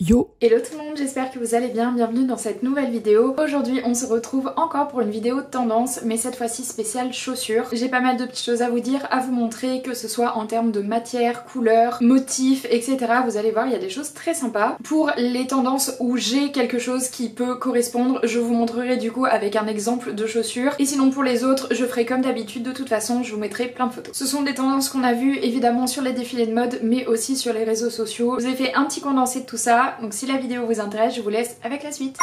Yo! Hello tout le monde, j'espère que vous allez bien, bienvenue dans cette nouvelle vidéo. Aujourd'hui on se retrouve encore pour une vidéo tendance, mais cette fois-ci spéciale chaussures. J'ai pas mal de petites choses à vous dire, à vous montrer, que ce soit en termes de matière, couleur, motifs, etc. Vous allez voir, il y a des choses très sympas. Pour les tendances où j'ai quelque chose qui peut correspondre, je vous montrerai du coup avec un exemple de chaussures. Et sinon pour les autres, je ferai comme d'habitude, de toute façon, je vous mettrai plein de photos. Ce sont des tendances qu'on a vues évidemment sur les défilés de mode, mais aussi sur les réseaux sociaux. Je vous ai fait un petit condensé de tout ça. Donc si la vidéo vous intéresse, je vous laisse avec la suite.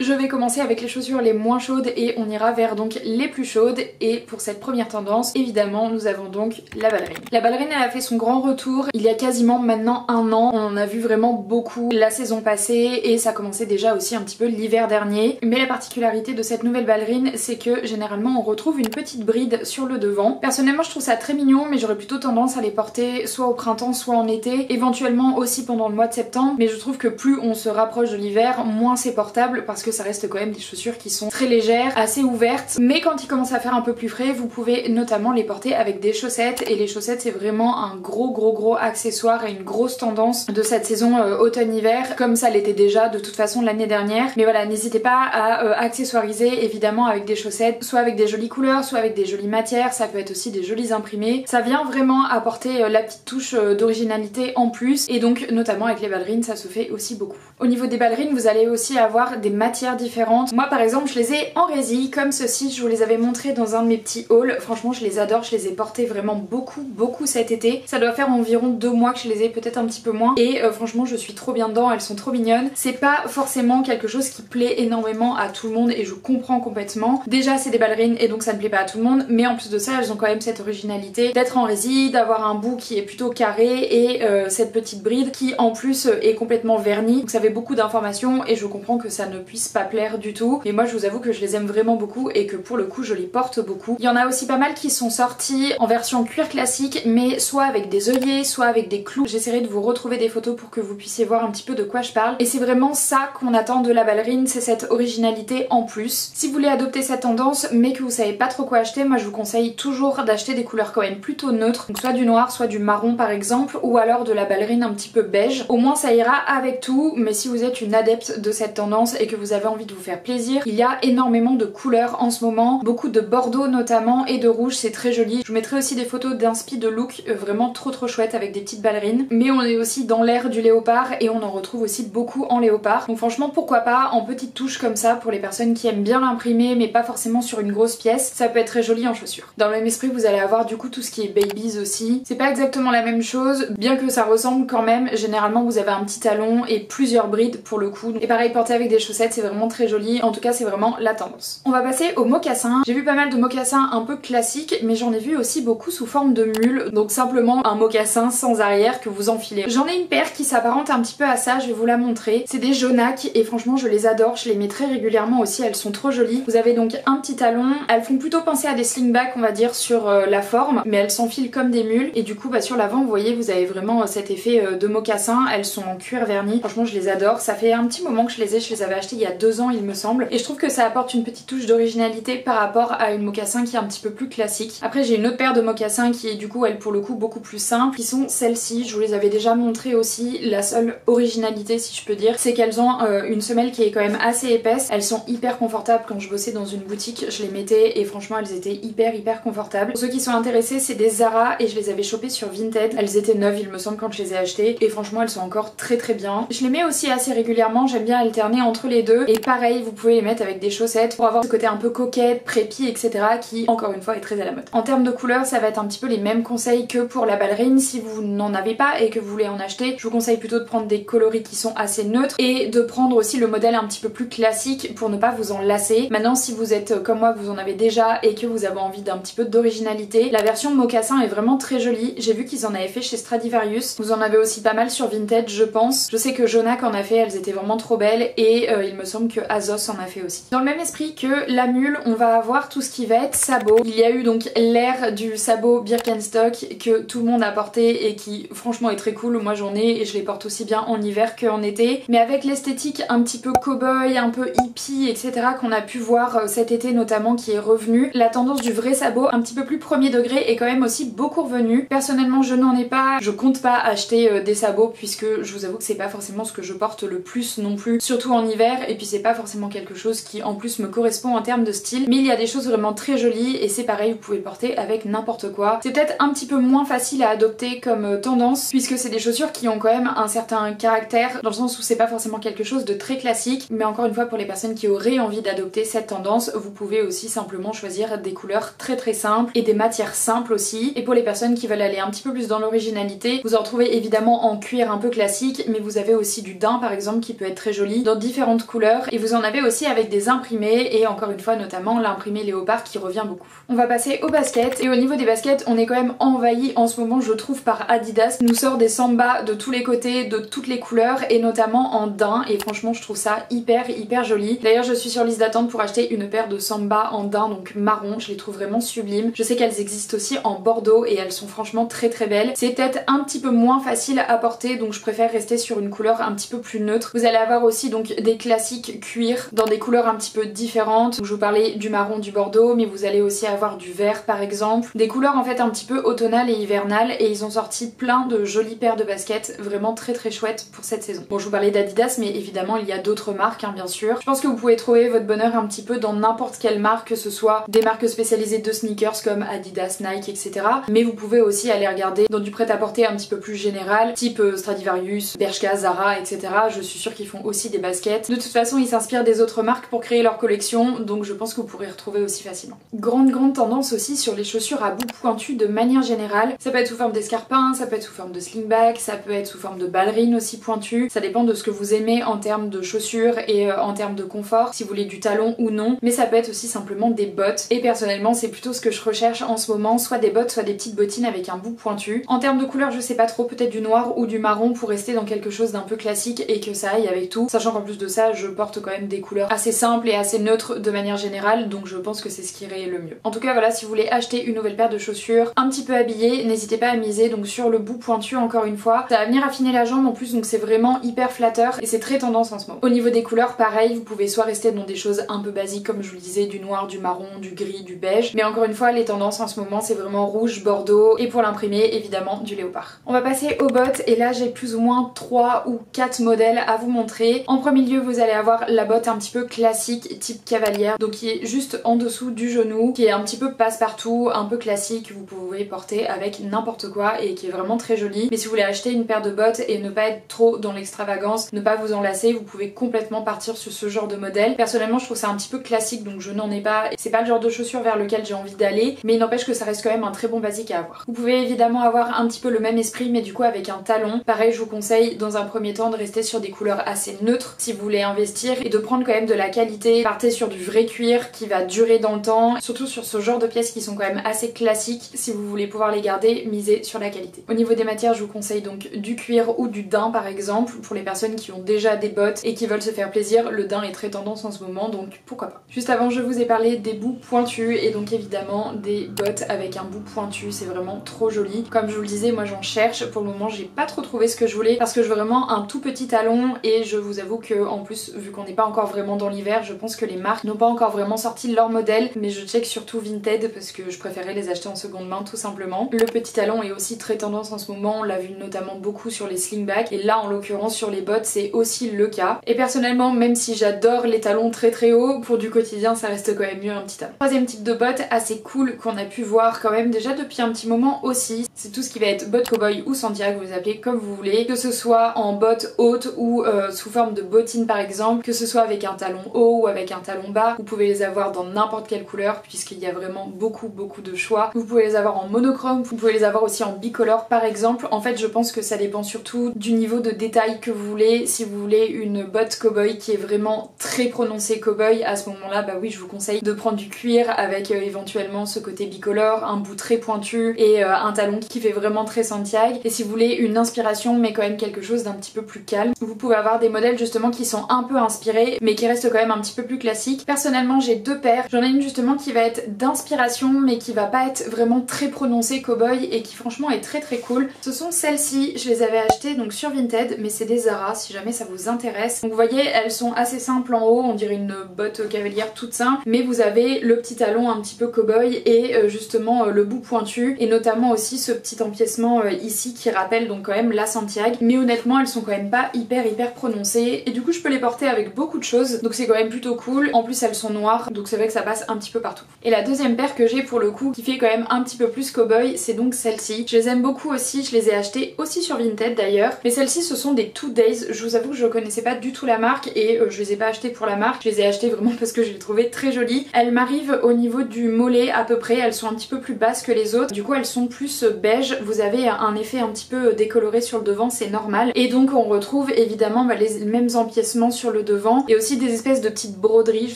Je vais commencer avec les chaussures les moins chaudes et on ira vers donc les plus chaudes. Et pour cette première tendance, évidemment, nous avons donc la ballerine. La ballerine, elle a fait son grand retour il y a quasiment maintenant un an. On en a vu vraiment beaucoup la saison passée et ça commençait déjà aussi un petit peu l'hiver dernier. Mais la particularité de cette nouvelle ballerine, c'est que généralement on retrouve une petite bride sur le devant. Personnellement, je trouve ça très mignon, mais j'aurais plutôt tendance à les porter soit au printemps, soit en été, éventuellement aussi pendant le mois de septembre. Mais je trouve que plus on se rapproche de l'hiver, moins c'est portable parce que ça reste quand même des chaussures qui sont très légères, assez ouvertes, mais quand il commence à faire un peu plus frais, vous pouvez notamment les porter avec des chaussettes, et les chaussettes c'est vraiment un gros accessoire et une grosse tendance de cette saison automne-hiver, comme ça l'était déjà de toute façon l'année dernière. Mais voilà, n'hésitez pas à accessoiriser évidemment avec des chaussettes, soit avec des jolies couleurs, soit avec des jolies matières, ça peut être aussi des jolis imprimés. Ça vient vraiment apporter la petite touche d'originalité en plus, et donc notamment avec les ballerines ça se fait aussi beaucoup. Au niveau des ballerines, vous allez aussi avoir des matières différentes. Moi par exemple je les ai en résille comme ceci, je vous les avais montrés dans un de mes petits hauls. Franchement je les adore, je les ai portés vraiment beaucoup cet été. Ça doit faire environ 2 mois que je les ai, peut-être un petit peu moins, et franchement je suis trop bien dedans, elles sont trop mignonnes. C'est pas forcément quelque chose qui plaît énormément à tout le monde et je comprends complètement. Déjà c'est des ballerines et donc ça ne plaît pas à tout le monde, mais en plus de ça elles ont quand même cette originalité d'être en résille, d'avoir un bout qui est plutôt carré et cette petite bride qui en plus est complètement vernie. Donc ça fait beaucoup d'informations et je comprends que ça ne puisse pas plaire du tout, mais moi je vous avoue que je les aime vraiment beaucoup et que pour le coup je les porte beaucoup. Il y en a aussi pas mal qui sont sortis en version cuir classique, mais soit avec des œillets, soit avec des clous. J'essaierai de vous retrouver des photos pour que vous puissiez voir un petit peu de quoi je parle, et c'est vraiment ça qu'on attend de la ballerine, c'est cette originalité en plus. Si vous voulez adopter cette tendance mais que vous savez pas trop quoi acheter, moi je vous conseille toujours d'acheter des couleurs quand même plutôt neutres, donc soit du noir, soit du marron par exemple, ou alors de la ballerine un petit peu beige. Au moins ça ira avec tout, mais si vous êtes une adepte de cette tendance et que vous avez envie de vous faire plaisir, il y a énormément de couleurs en ce moment, beaucoup de bordeaux notamment et de rouge, c'est très joli. Je vous mettrai aussi des photos d'inspi de look vraiment trop chouettes avec des petites ballerines, mais on est aussi dans l'ère du léopard et on en retrouve aussi beaucoup en léopard, donc franchement pourquoi pas en petites touches comme ça pour les personnes qui aiment bien l'imprimer mais pas forcément sur une grosse pièce, ça peut être très joli en chaussures. Dans le même esprit vous allez avoir du coup tout ce qui est babies aussi, c'est pas exactement la même chose, bien que ça ressemble quand même. Généralement vous avez un petit talon et plusieurs brides pour le coup, et pareil porté avec des chaussettes c'est vraiment très joli. En tout cas c'est vraiment la tendance. On va passer aux mocassins. J'ai vu pas mal de mocassins un peu classiques, mais j'en ai vu aussi beaucoup sous forme de mule, donc simplement un mocassin sans arrière que vous enfilez. J'en ai une paire qui s'apparente un petit peu à ça, je vais vous la montrer. C'est des Jonac et franchement je les adore, je les mets très régulièrement aussi, elles sont trop jolies. Vous avez donc un petit talon, elles font plutôt penser à des slingbacks on va dire sur la forme, mais elles s'enfilent comme des mules, et du coup bah, sur l'avant vous voyez vous avez vraiment cet effet de mocassin. Elles sont en cuir verni, franchement je les adore. Ça fait un petit moment que je les ai, je les avais achetées il y a 2 ans il me semble, et je trouve que ça apporte une petite touche d'originalité par rapport à une mocassin qui est un petit peu plus classique. Après j'ai une autre paire de mocassins qui est du coup elle pour le coup beaucoup plus simple, qui sont celles-ci, je vous les avais déjà montrées aussi. La seule originalité si je peux dire, c'est qu'elles ont une semelle qui est quand même assez épaisse, elles sont hyper confortables. Quand je bossais dans une boutique je les mettais et franchement elles étaient hyper confortables. Pour ceux qui sont intéressés, c'est des Zara et je les avais chopées sur Vinted, elles étaient neuves il me semble quand je les ai achetées, et franchement elles sont encore très bien. Je les mets aussi assez régulièrement, j'aime bien alterner entre les deux, et pareil vous pouvez les mettre avec des chaussettes pour avoir ce côté un peu coquette, prépi, etc. qui encore une fois est très à la mode. En termes de couleurs ça va être un petit peu les mêmes conseils que pour la ballerine. Si vous n'en avez pas et que vous voulez en acheter, je vous conseille plutôt de prendre des coloris qui sont assez neutres et de prendre aussi le modèle un petit peu plus classique pour ne pas vous en lasser. Maintenant si vous êtes comme moi, vous en avez déjà et que vous avez envie d'un petit peu d'originalité, la version mocassin est vraiment très jolie. J'ai vu qu'ils en avaient fait chez Stradivarius, vous en avez aussi pas mal sur Vinted je pense. Je sais que Jonac en a fait, elles étaient vraiment trop belles, et il me me semble que Azos en a fait aussi. Dans le même esprit que la mule, on va avoir tout ce qui va être sabot. Il y a eu donc l'ère du sabot Birkenstock que tout le monde a porté et qui franchement est très cool. Moi j'en ai et je les porte aussi bien en hiver qu'en été. Mais avec l'esthétique un petit peu cow-boy, un peu hippie, etc. qu'on a pu voir cet été notamment qui est revenu, la tendance du vrai sabot un petit peu plus premier degré est quand même aussi beaucoup revenue. Personnellement je n'en ai pas, je compte pas acheter des sabots puisque je vous avoue que c'est pas forcément ce que je porte le plus non plus, surtout en hiver, et puis c'est pas forcément quelque chose qui en plus me correspond en termes de style, mais il y a des choses vraiment très jolies et c'est pareil, vous pouvez le porter avec n'importe quoi. C'est peut-être un petit peu moins facile à adopter comme tendance puisque c'est des chaussures qui ont quand même un certain caractère dans le sens où c'est pas forcément quelque chose de très classique, mais encore une fois pour les personnes qui auraient envie d'adopter cette tendance, vous pouvez aussi simplement choisir des couleurs très très simples et des matières simples aussi. Et pour les personnes qui veulent aller un petit peu plus dans l'originalité, vous en trouvez évidemment en cuir un peu classique, mais vous avez aussi du daim par exemple qui peut être très joli dans différentes couleurs, et vous en avez aussi avec des imprimés, et encore une fois notamment l'imprimé léopard qui revient beaucoup. On va passer aux baskets, et au niveau des baskets on est quand même envahi en ce moment je trouve par Adidas, nous sort des Samba de tous les côtés, de toutes les couleurs, et notamment en daim, et franchement je trouve ça hyper joli. D'ailleurs je suis sur liste d'attente pour acheter une paire de Samba en daim, donc marron, je les trouve vraiment sublimes. Je sais qu'elles existent aussi en bordeaux et elles sont franchement très belles. C'est peut-être un petit peu moins facile à porter, donc je préfère rester sur une couleur un petit peu plus neutre. Vous allez avoir aussi donc des classiques cuir dans des couleurs un petit peu différentes. Donc, je vous parlais du marron, du bordeaux, mais vous allez aussi avoir du vert par exemple. Des couleurs en fait un petit peu automnales et hivernales, et ils ont sorti plein de jolies paires de baskets vraiment très chouettes pour cette saison. Bon, je vous parlais d'Adidas, mais évidemment il y a d'autres marques hein, bien sûr. Je pense que vous pouvez trouver votre bonheur un petit peu dans n'importe quelle marque, que ce soit des marques spécialisées de sneakers comme Adidas, Nike, etc. Mais vous pouvez aussi aller regarder dans du prêt-à-porter un petit peu plus général, type Stradivarius, Bershka, Zara, etc. Je suis sûre qu'ils font aussi des baskets. De toute façon, ils s'inspirent des autres marques pour créer leur collection, donc je pense que vous pourrez retrouver aussi facilement. Grande tendance aussi sur les chaussures à bout pointu de manière générale. Ça peut être sous forme d'escarpins, ça peut être sous forme de slingback, ça peut être sous forme de ballerines aussi pointues. Ça dépend de ce que vous aimez en termes de chaussures et en termes de confort, si vous voulez du talon ou non. Mais ça peut être aussi simplement des bottes. Et personnellement, c'est plutôt ce que je recherche en ce moment, soit des bottes, soit des petites bottines avec un bout pointu. En termes de couleur, je sais pas trop, peut-être du noir ou du marron pour rester dans quelque chose d'un peu classique et que ça aille avec tout. Sachant qu'en plus de ça, je porte quand même des couleurs assez simples et assez neutres de manière générale, donc je pense que c'est ce qui irait le mieux. En tout cas, voilà, si vous voulez acheter une nouvelle paire de chaussures un petit peu habillée, n'hésitez pas à miser donc sur le bout pointu encore une fois. Ça va venir affiner la jambe en plus, donc c'est vraiment hyper flatteur et c'est très tendance en ce moment. Au niveau des couleurs, pareil, vous pouvez soit rester dans des choses un peu basiques comme je vous le disais, du noir, du marron, du gris, du beige, mais encore une fois, les tendances en ce moment c'est vraiment rouge, bordeaux et pour l'imprimer évidemment du léopard. On va passer aux bottes et là j'ai plus ou moins 3 ou 4 modèles à vous montrer. En premier lieu vous allez avoir la botte un petit peu classique type cavalière, donc qui est juste en dessous du genou, qui est un petit peu passe-partout, un peu classique, vous pouvez porter avec n'importe quoi et qui est vraiment très jolie. Mais si vous voulez acheter une paire de bottes et ne pas être trop dans l'extravagance, ne pas vous enlacer, vous pouvez complètement partir sur ce genre de modèle. Personnellement je trouve ça un petit peu classique donc je n'en ai pas, c'est pas le genre de chaussures vers lequel j'ai envie d'aller, mais il n'empêche que ça reste quand même un très bon basique à avoir. Vous pouvez évidemment avoir un petit peu le même esprit mais du coup avec un talon. Pareil, je vous conseille dans un premier temps de rester sur des couleurs assez neutres si vous voulez investir et de prendre quand même de la qualité. Partez sur du vrai cuir qui va durer dans le temps, surtout sur ce genre de pièces qui sont quand même assez classiques. Si vous voulez pouvoir les garder, misez sur la qualité. Au niveau des matières, je vous conseille donc du cuir ou du daim par exemple pour les personnes qui ont déjà des bottes et qui veulent se faire plaisir. Le daim est très tendance en ce moment donc pourquoi pas. Juste avant, je vous ai parlé des bouts pointus et donc évidemment des bottes avec un bout pointu, c'est vraiment trop joli. Comme je vous le disais, moi j'en cherche. Pour le moment j'ai pas trop trouvé ce que je voulais parce que je veux vraiment un tout petit talon et je vous avoue que en plus vu qu'on n'est pas encore vraiment dans l'hiver, je pense que les marques n'ont pas encore vraiment sorti leur modèle, mais je check surtout Vinted parce que je préférais les acheter en seconde main tout simplement. Le petit talon est aussi très tendance en ce moment, on l'a vu notamment beaucoup sur les slingbacks et là en l'occurrence sur les bottes c'est aussi le cas. Et personnellement, même si j'adore les talons très hauts, pour du quotidien ça reste quand même mieux un petit talon. Troisième type de bottes assez cool qu'on a pu voir quand même déjà depuis un petit moment aussi, c'est tout ce qui va être bottes cowboy ou Santiago, vous les appelez comme vous voulez, que ce soit en bottes hautes ou sous forme de bottines par exemple, que ce soit avec un talon haut ou avec un talon bas. Vous pouvez les avoir dans n'importe quelle couleur puisqu'il y a vraiment beaucoup de choix. Vous pouvez les avoir en monochrome, vous pouvez les avoir aussi en bicolore par exemple. En fait je pense que ça dépend surtout du niveau de détail que vous voulez. Si vous voulez une botte cowboy qui est vraiment très prononcée cowboy, à ce moment là bah oui je vous conseille de prendre du cuir avec éventuellement ce côté bicolore, un bout très pointu et un talon qui fait vraiment très Santiago. Et si vous voulez une inspiration mais quand même quelque chose d'un petit peu plus calme, vous pouvez avoir des modèles justement qui sont un peu peu inspiré mais qui reste quand même un petit peu plus classique. Personnellement j'ai deux paires, j'en ai une justement qui va être d'inspiration mais qui va pas être vraiment très prononcée cowboy et qui franchement est très très cool. Ce sont celles-ci, je les avais achetées donc sur Vinted mais c'est des Zara si jamais ça vous intéresse. Donc vous voyez elles sont assez simples en haut, on dirait une botte cavalière toute simple, mais vous avez le petit talon un petit peu cowboy et justement le bout pointu et notamment aussi ce petit empiècement ici qui rappelle donc quand même la Santiago, mais honnêtement elles sont quand même pas hyper prononcées et du coup je peux les porter avec beaucoup de choses donc c'est quand même plutôt cool. En plus elles sont noires donc c'est vrai que ça passe un petit peu partout. Et la deuxième paire que j'ai pour le coup qui fait quand même un petit peu plus cowboy, c'est donc celle-ci. Je les aime beaucoup aussi, je les ai achetées aussi sur Vinted d'ailleurs, mais celles-ci ce sont des 2 Days. Je vous avoue que je connaissais pas du tout la marque et je les ai pas achetées pour la marque, je les ai achetées vraiment parce que je les trouvais très jolies. Elles m'arrivent au niveau du mollet à peu près, elles sont un petit peu plus basses que les autres, du coup elles sont plus beige, vous avez un effet un petit peu décoloré sur le devant, c'est normal. Et donc on retrouve évidemment les mêmes empiècements sur le devant et aussi des espèces de petites broderies, je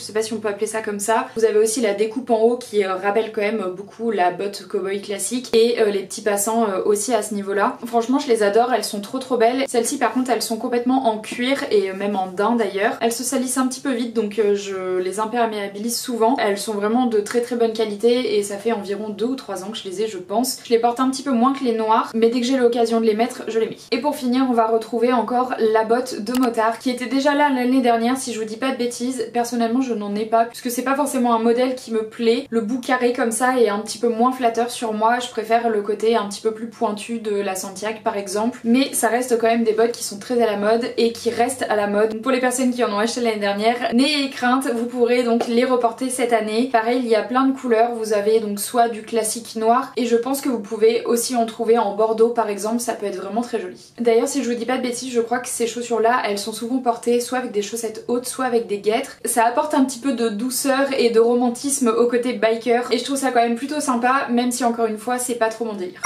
sais pas si on peut appeler ça comme ça. Vous avez aussi la découpe en haut qui rappelle quand même beaucoup la botte cowboy classique et les petits passants aussi à ce niveau là. Franchement je les adore, elles sont trop belles. Celles-ci par contre elles sont complètement en cuir et même en daim d'ailleurs. Elles se salissent un petit peu vite donc je les imperméabilise souvent. Elles sont vraiment de très bonne qualité et ça fait environ 2 ou 3 ans que je les ai je pense. Je les porte un petit peu moins que les noirs mais dès que j'ai l'occasion de les mettre je les mets. Et pour finir on va retrouver encore la botte de motard qui était déjà là l'année dernière si je vous dis pas de bêtises. Personnellement je n'en ai pas puisque c'est pas forcément un modèle qui me plaît. Le bout carré comme ça est un petit peu moins flatteur sur moi, je préfère le côté un petit peu plus pointu de la Santiago par exemple, mais ça reste quand même des bottes qui sont très à la mode et qui restent à la mode. Donc pour les personnes qui en ont acheté l'année dernière, n'ayez crainte, vous pourrez donc les reporter cette année. Pareil il y a plein de couleurs, vous avez donc soit du classique noir et je pense que vous pouvez aussi en trouver en bordeaux par exemple, ça peut être vraiment très joli. D'ailleurs si je vous dis pas de bêtises, je crois que ces chaussures là elles sont souvent portées soit avec des chaussettes hautes soit avec des guêtres. Ça apporte un petit peu de douceur et de romantisme au côté biker et je trouve ça quand même plutôt sympa même si encore une fois c'est pas trop mon délire.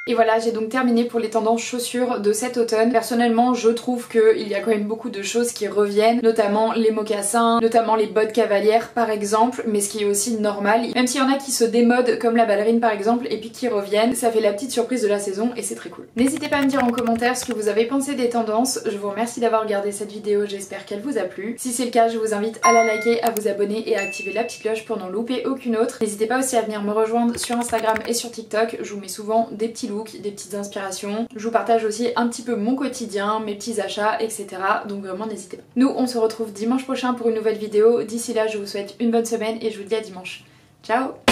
Et voilà, j'ai donc terminé pour les tendances chaussures de cet automne. Personnellement, je trouve qu'il y a quand même beaucoup de choses qui reviennent, notamment les mocassins, notamment les bottes cavalières par exemple, mais ce qui est aussi normal. Même s'il y en a qui se démodent comme la ballerine par exemple et puis qui reviennent, ça fait la petite surprise de la saison et c'est très cool. N'hésitez pas à me dire en commentaire ce que vous avez pensé des tendances. Je vous remercie d'avoir regardé cette vidéo, j'espère qu'elle vous a plu. Si c'est le cas, je vous invite à la liker, à vous abonner et à activer la petite cloche pour n'en louper aucune autre. N'hésitez pas aussi à venir me rejoindre sur Instagram et sur TikTok, je vous mets souvent des petits looks, des petites inspirations. Je vous partage aussi un petit peu mon quotidien, mes petits achats, etc. Donc vraiment n'hésitez pas. Nous on se retrouve dimanche prochain pour une nouvelle vidéo. D'ici là je vous souhaite une bonne semaine et je vous dis à dimanche. Ciao!